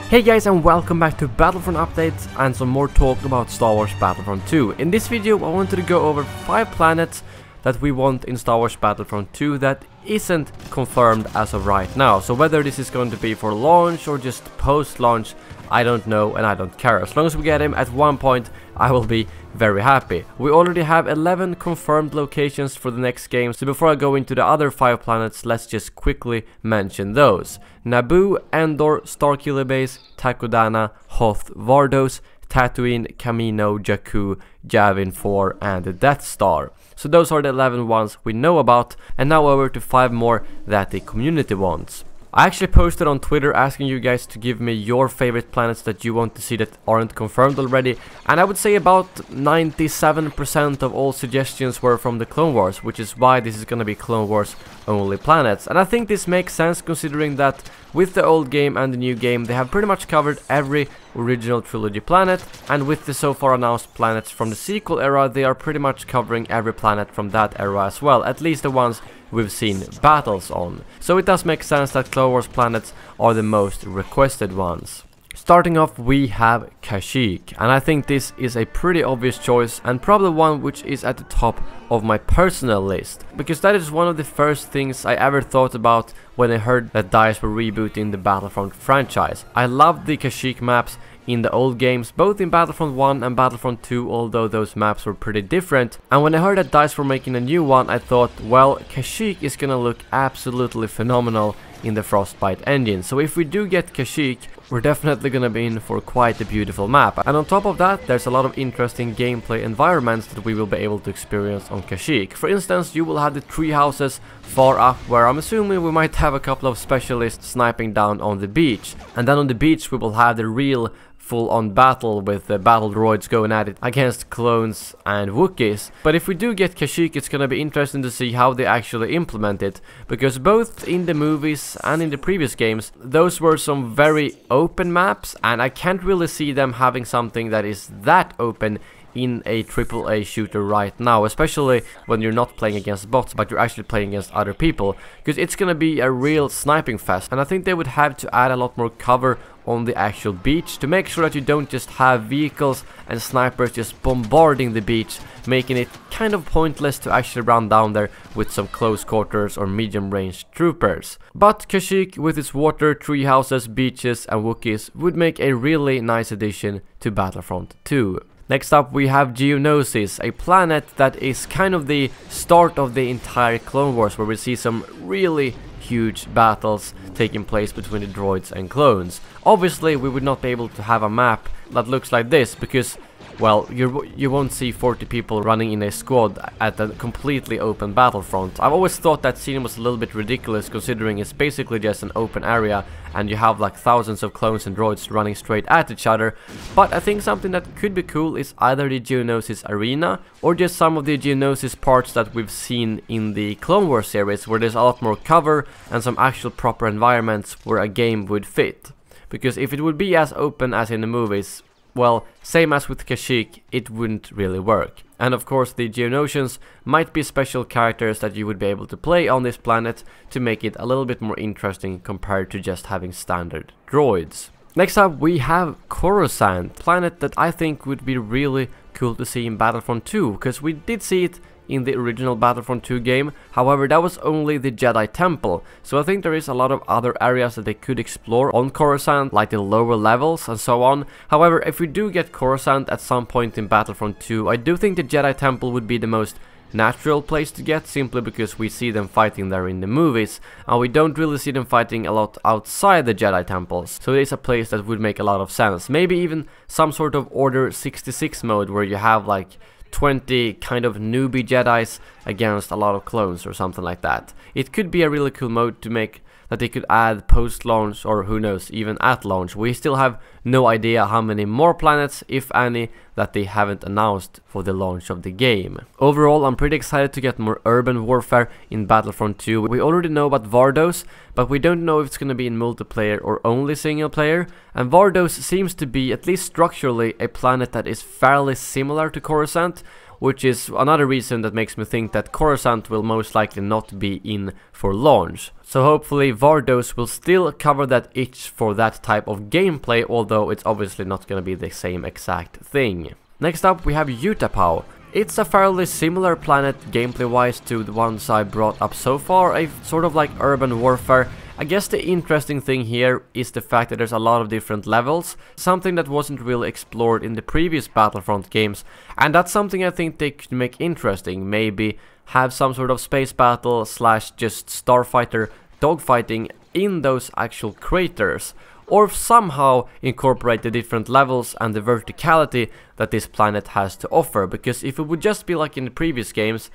Hey guys, and welcome back to Battlefront Updates and some more talk about Star Wars Battlefront 2. In this video I wanted to go over 5 planets that we want in Star Wars Battlefront 2 that isn't confirmed as of right now. So whether this is going to be for launch or just post-launch, I don't know and I don't care. As long as we get him at one point, I will be very happy. We already have 11 confirmed locations for the next game, so before I go into the other 5 planets, let's just quickly mention those. Naboo, Endor, Starkiller Base, Takodana, Hoth, Vardos, Tatooine, Kamino, Jakku, Yavin 4 and the Death Star. So those are the 11 ones we know about, and now over to 5 more that the community wants. I actually posted on Twitter asking you guys to give me your favorite planets that you want to see that aren't confirmed already, and I would say about 97% of all suggestions were from the Clone Wars, which is why this is gonna be Clone Wars only planets. And I think this makes sense considering that with the old game and the new game they have pretty much covered every original trilogy planet, and with the so far announced planets from the sequel era they are pretty much covering every planet from that era as well, at least the ones we've seen battles on. So it does make sense that Clone Wars planets are the most requested ones. Starting off we have Kashyyyk, and I think this is a pretty obvious choice and probably one which is at the top of my personal list, because that is one of the first things I ever thought about when I heard that DICE were rebooting the Battlefront franchise. I loved the Kashyyyk maps in the old games, both in Battlefront 1 and Battlefront 2, although those maps were pretty different. And when I heard that DICE were making a new one, I thought, well, Kashyyyk is gonna look absolutely phenomenal in the Frostbite engine. So if we do get Kashyyyk, we're definitely gonna be in for quite a beautiful map. And on top of that, there's a lot of interesting gameplay environments that we will be able to experience on Kashyyyk. For instance, you will have the tree houses far up, where I'm assuming we might have a couple of specialists sniping down on the beach. And then on the beach we will have the real full-on battle with the battle droids going at it against clones and Wookiees. But if we do get Kashyyyk, it's gonna be interesting to see how they actually implement it, because both in the movies and in the previous games those were some very open maps, and I can't really see them having something that is that open in a AAA shooter right now, especially when you're not playing against bots but you're actually playing against other people, because it's gonna be a real sniping fest. And I think they would have to add a lot more cover on the actual beach to make sure that you don't just have vehicles and snipers just bombarding the beach, making it kind of pointless to actually run down there with some close quarters or medium range troopers. But Kashyyyk with its water, tree houses, beaches and Wookiees would make a really nice addition to Battlefront 2. Next up we have Geonosis, a planet that is kind of the start of the entire Clone Wars, where we see some really huge battles taking place between the droids and clones. Obviously we would not be able to have a map that looks like this, because well, you won't see 40 people running in a squad at a completely open battlefront. I've always thought that scene was a little bit ridiculous, considering it's basically just an open area and you have like thousands of clones and droids running straight at each other. But I think something that could be cool is either the Geonosis arena or just some of the Geonosis parts that we've seen in the Clone Wars series, where there's a lot more cover and some actual proper environments where a game would fit. Because if it would be as open as in the movies, well, same as with Kashyyyk, it wouldn't really work. And of course the Geonosians might be special characters that you would be able to play on this planet to make it a little bit more interesting compared to just having standard droids. Next up we have Khorasan, planet that I think would be really cool to see in Battlefront 2, because we did see it in the original Battlefront 2 game. However, that was only the Jedi Temple, so I think there is a lot of other areas that they could explore on Khorasan, like the lower levels and so on. However, if we do get Khorasan at some point in Battlefront 2, I do think the Jedi Temple would be the most natural place to get, simply because we see them fighting there in the movies and we don't really see them fighting a lot outside the Jedi temples, so it is a place that would make a lot of sense. Maybe even some sort of Order 66 mode where you have like 20 kind of newbie Jedis against a lot of clones or something like that. It could be a really cool mode to make that they could add post-launch, or who knows, even at launch. We still have no idea how many more planets, if any, that they haven't announced for the launch of the game. Overall, I'm pretty excited to get more urban warfare in Battlefront 2. We already know about Vardos, but we don't know if it's gonna be in multiplayer or only single player. And Vardos seems to be, at least structurally, a planet that is fairly similar to Coruscant, which is another reason that makes me think that Khorasan will most likely not be in for launch. So hopefully Vardos will still cover that itch for that type of gameplay, although it's obviously not gonna be the same exact thing. Next up we have Yuta Powell. It's a fairly similar planet gameplay-wise to the ones I brought up so far, a sort of like urban warfare. I guess the interesting thing here is the fact that there's a lot of different levels, something that wasn't really explored in the previous Battlefront games, and that's something I think they could make interesting. Maybe have some sort of space battle slash just starfighter dogfighting in those actual craters, or somehow incorporate the different levels and the verticality that this planet has to offer, because if it would just be like in the previous games,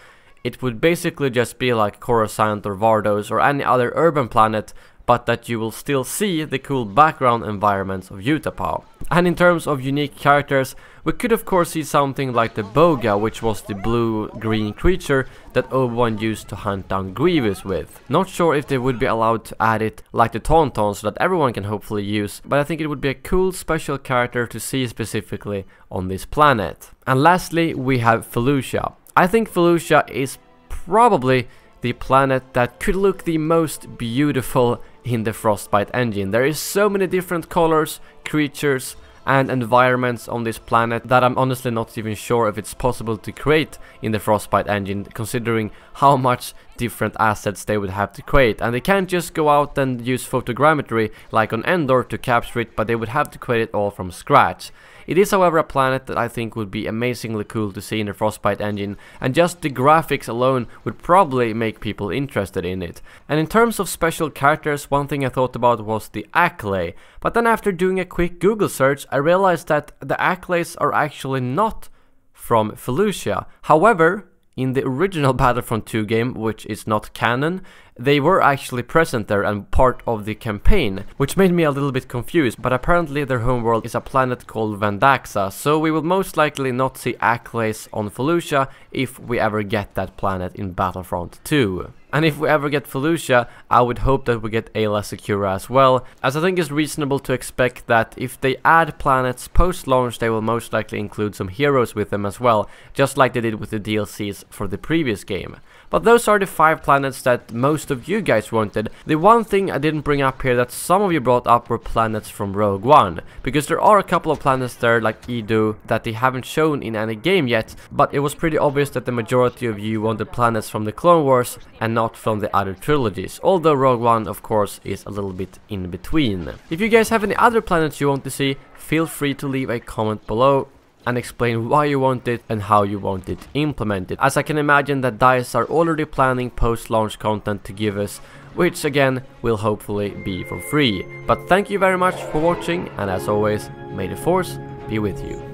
it would basically just be like Khorasan or Vardos or any other urban planet, but that you will still see the cool background environments of Yuta Powell. And in terms of unique characters, we could of course see something like the Boga, which was the blue-green creature that Obi-Wan used to hunt down Grievous with. Not sure if they would be allowed to add it like the Tauntaun so that everyone can hopefully use, but I think it would be a cool special character to see specifically on this planet. And lastly, we have Felucia. I think Felucia is probably the planet that could look the most beautiful in the Frostbite engine. There is so many different colors, creatures and environments on this planet that I'm honestly not even sure if it's possible to create in the Frostbite engine, considering how much different assets they would have to create. And they can't just go out and use photogrammetry like on Endor to capture it, but they would have to create it all from scratch. It is however a planet that I think would be amazingly cool to see in the Frostbite engine, and just the graphics alone would probably make people interested in it. And in terms of special characters, one thing I thought about was the Acklay, but then after doing a quick Google search I realized that the Acklays are actually not from Felucia. However, in the original Battlefront 2 game, which is not canon, they were actually present there and part of the campaign, which made me a little bit confused, but apparently their homeworld is a planet called Vandaxa, so we will most likely not see Acklays on Felucia if we ever get that planet in Battlefront 2. And if we ever get Felucia, I would hope that we get Ayla Secura as well, as I think it's reasonable to expect that if they add planets post-launch, they will most likely include some heroes with them as well, just like they did with the DLCs for the previous game. But those are the 5 planets that most of you guys wanted. The one thing I didn't bring up here that some of you brought up were planets from Rogue One, because there are a couple of planets there like Edo that they haven't shown in any game yet, but it was pretty obvious that the majority of you wanted planets from the Clone Wars and not from the other trilogies, although Rogue One of course is a little bit in between. If you guys have any other planets you want to see, feel free to leave a comment below and explain why you want it and how you want it implemented, as I can imagine that DICE are already planning post-launch content to give us, which again will hopefully be for free. But thank you very much for watching, and as always, may the Force be with you.